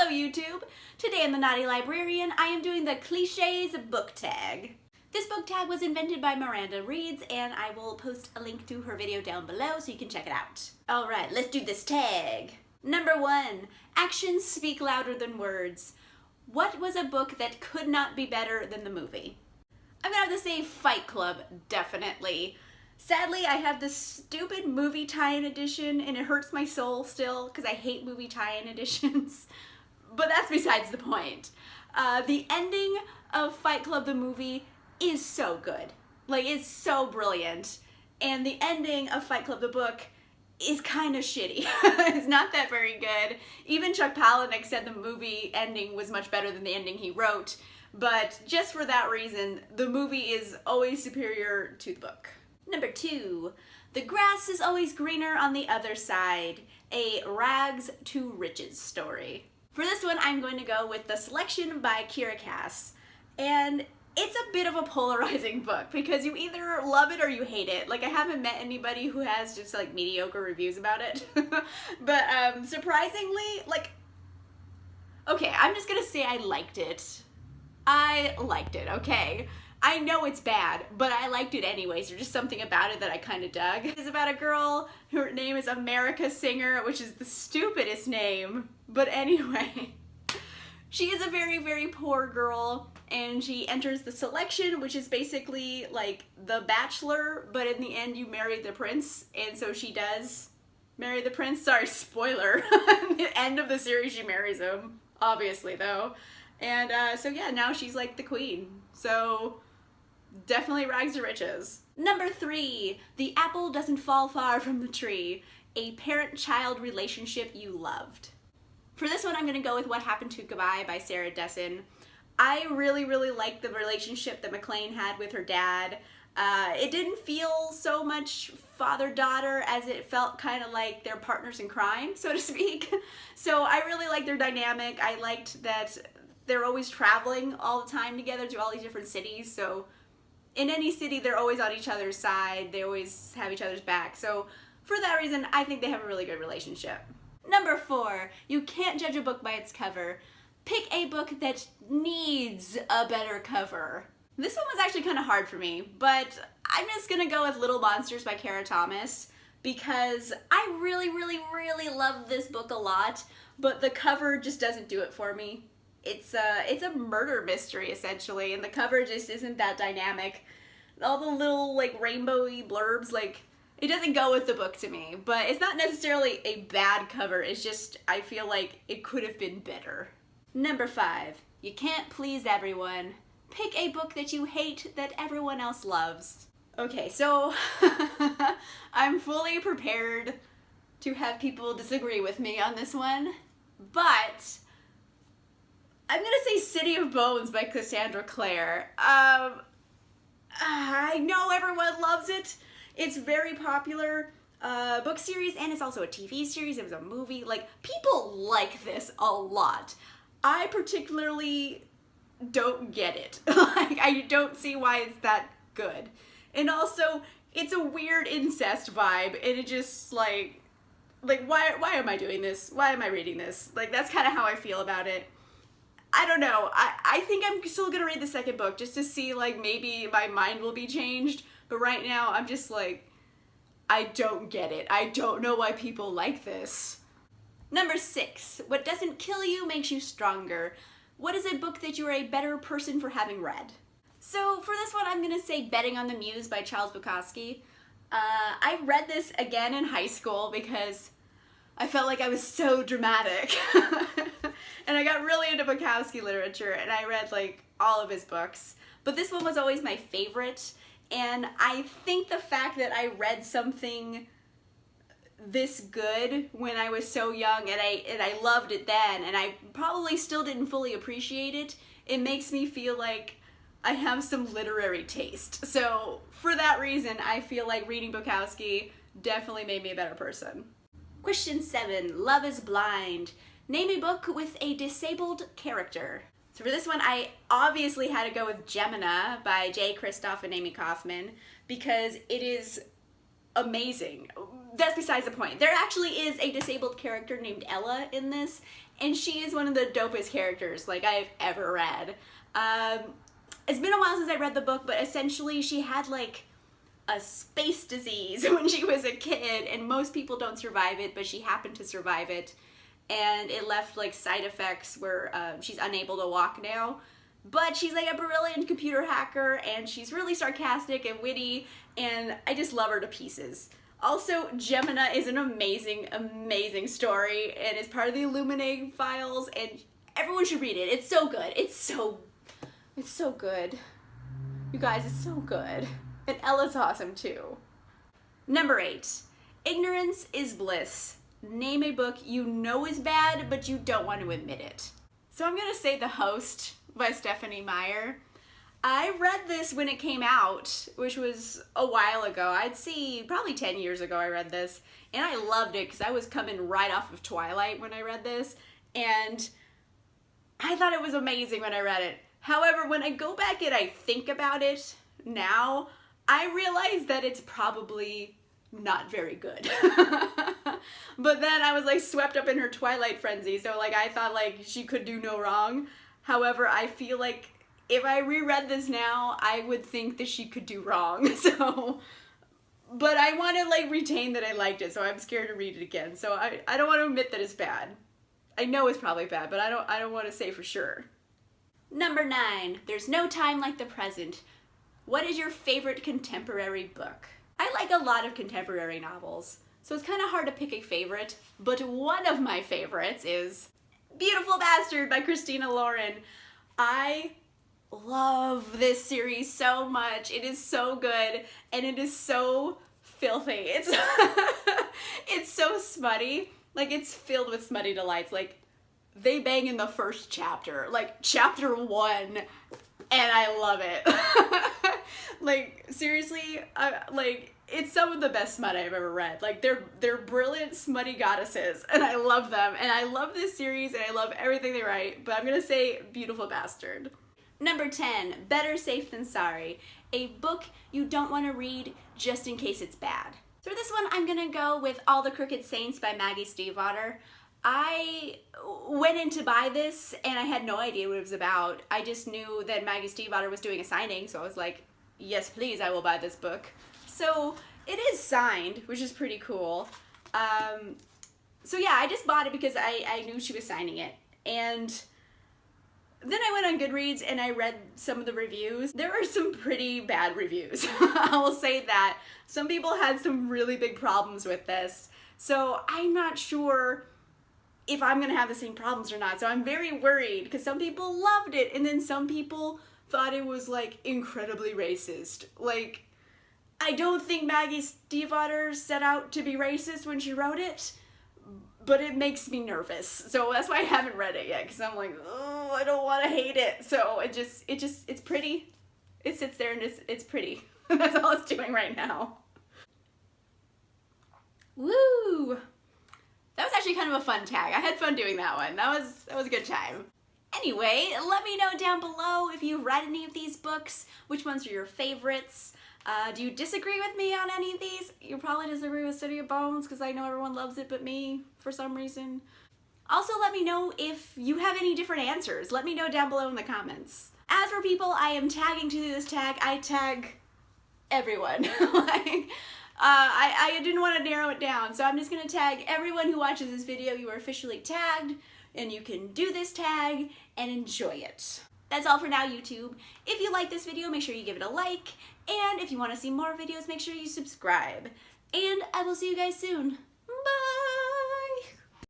Hello YouTube! Today in the Naughty Librarian, I am doing the Cliches book tag. This book tag was invented by Miranda Reeds, and I will post a link to her video down below so you can check it out. Alright, let's do this tag. Number 1. Actions speak louder than words. What was a book that could not be better than the movie? I'm gonna have to say Fight Club, definitely. Sadly, I have this stupid movie tie-in edition, and it hurts my soul still, because I hate movie tie-in editions. But that's besides the point. The ending of Fight Club the movie is so good. Like, it's so brilliant. And the ending of Fight Club the book is kind of shitty. It's not that very good. Even Chuck Palahniuk said the movie ending was much better than the ending he wrote. But just for that reason, the movie is always superior to the book. Number 2. The grass is always greener on the other side. A rags to riches story. For this one, I'm going to go with The Selection by Kira Cass. And it's a bit of a polarizing book because you either love it or you hate it. Like, I haven't met anybody who has just like mediocre reviews about it. But surprisingly, like, okay, I'm just gonna say I liked it. I liked it, okay? I know it's bad, but I liked it anyways. There's just something about it that I kind of dug. It's about a girl, her name is America Singer, which is the stupidest name. But anyway, she is a very, very poor girl, and she enters the selection, which is basically like The Bachelor, but in the end you marry the prince, and so she does marry the prince. Sorry, spoiler. At the end of the series she marries him, obviously though. And so yeah, now she's like the queen. So definitely rags to riches. Number 3, The Apple Doesn't Fall Far from the Tree. A parent-child relationship you loved. For this one, I'm gonna go with What Happened to Goodbye by Sarah Dessen. I really, really liked the relationship that McLean had with her dad. It didn't feel so much father-daughter as it felt kind of like they're partners in crime, so to speak. So I really liked their dynamic. I liked that they're always traveling all the time together to all these different cities, so in any city, they're always on each other's side. They always have each other's back. So for that reason, I think they have a really good relationship. Number 4, you can't judge a book by its cover. Pick a book that needs a better cover. This one was actually kind of hard for me, but I'm just gonna go with Little Monsters by Kara Thomas because I really, really, really love this book a lot, but the cover just doesn't do it for me. It's a murder mystery, essentially, and the cover just isn't that dynamic. All the little, like, rainbowy blurbs, like, it doesn't go with the book to me. But it's not necessarily a bad cover, it's just, I feel like it could have been better. Number 5, you can't please everyone. Pick a book that you hate that everyone else loves. Okay, so I'm fully prepared to have people disagree with me on this one, but I'm gonna say City of Bones by Cassandra Clare. I know everyone loves it. It's very popular book series, and it's also a TV series. It was a movie. Like, people like this a lot. I particularly don't get it. Like, I don't see why it's that good. And also, it's a weird incest vibe, and it just, like why am I doing this? Why am I reading this? Like, that's kind of how I feel about it. I don't know. I think I'm still gonna read the second book just to see, like, maybe my mind will be changed. But right now, I'm just like, I don't get it. I don't know why people like this. Number 6, What Doesn't Kill You Makes You Stronger. What is a book that you are a better person for having read? So for this one, I'm gonna say Betting on the Muse by Charles Bukowski. I read this again in high school because I felt like I was so dramatic. And I got really into Bukowski literature, and I read, like, all of his books. But this one was always my favorite, and I think the fact that I read something this good when I was so young, and I loved it then, and I probably still didn't fully appreciate it, it makes me feel like I have some literary taste. So for that reason, I feel like reading Bukowski definitely made me a better person. Question 7, Love is Blind. Name a book with a disabled character. So for this one, I obviously had to go with Gemina by Jay Kristoff and Amy Kaufman because it is amazing. that's besides the point. There actually is a disabled character named Ella in this, and she is one of the dopest characters like I've ever read. It's been a while since I read the book, but essentially she had like a space disease when she was a kid, and most people don't survive it, but she happened to survive it, and it left like side effects where she's unable to walk now. But she's like a brilliant computer hacker, and she's really sarcastic and witty, and I just love her to pieces. Also, Gemina is an amazing, amazing story, and is part of the Illuminating files, and everyone should read it. It's so good. It's so good. You guys, it's so good. And Ella's awesome too. Number 8, Ignorance is Bliss. Name a book you know is bad, but you don't want to admit it. So I'm gonna say The Host by Stephanie Meyer. I read this when it came out, which was a while ago. I'd say probably 10 years ago I read this, and I loved it because I was coming right off of Twilight when I read this, and I thought it was amazing when I read it. However, when I go back and I think about it now, I realize that it's probably not very good. But then I was like swept up in her Twilight frenzy, so like I thought like she could do no wrong. However, I feel like if I reread this now, I would think that she could do wrong. So, but I want to like retain that I liked it, so I'm scared to read it again. So I don't want to admit that it's bad. I know it's probably bad, but I don't want to say for sure. Number 9, There's No Time Like the Present. What is your favorite contemporary book? I like a lot of contemporary novels, so it's kind of hard to pick a favorite, but one of my favorites is Beautiful Bastard by Christina Lauren. I love this series so much. It is so good, and it is so filthy. It's so smutty. Like, it's filled with smutty delights. Like, they bang in the first chapter, like chapter 1, and I love it. Like, seriously, like, it's some of the best smut I've ever read. Like, they're brilliant smutty goddesses, and I love them, and I love this series, and I love everything they write, but I'm gonna say Beautiful Bastard. Number 10, Better Safe Than Sorry, a book you don't want to read just in case it's bad. So for this one, I'm gonna go with All the Crooked Saints by Maggie Stiefvater. I went in to buy this, and I had no idea what it was about. I just knew that Maggie Stiefvater was doing a signing, so I was like, yes, please, I will buy this book. So it is signed, which is pretty cool. So yeah, I just bought it because I knew she was signing it. And then I went on Goodreads and I read some of the reviews. There are some pretty bad reviews. I will say that. Some people had some really big problems with this. So I'm not sure if I'm gonna have the same problems or not. So I'm very worried because some people loved it and then some people thought it was like incredibly racist. Like, I don't think Maggie Stiefvater set out to be racist when she wrote it, but it makes me nervous. So that's why I haven't read it yet, because I'm like, oh, I don't want to hate it. So it's pretty. It sits there and it's pretty. That's all it's doing right now. Woo! That was actually kind of a fun tag. I had fun doing that one. That was a good time. Anyway, let me know down below if you've read any of these books, which ones are your favorites. Do you disagree with me on any of these? You probably disagree with City of Bones because I know everyone loves it but me for some reason. Also, let me know if you have any different answers. Let me know down below in the comments. As for people I am tagging to this tag, I tag everyone. Like, I didn't want to narrow it down, so I'm just going to tag everyone who watches this video. You are officially tagged, and you can do this tag and enjoy it. That's all for now, YouTube. If you like this video, make sure you give it a like, and if you want to see more videos, make sure you subscribe. And I will see you guys soon. Bye!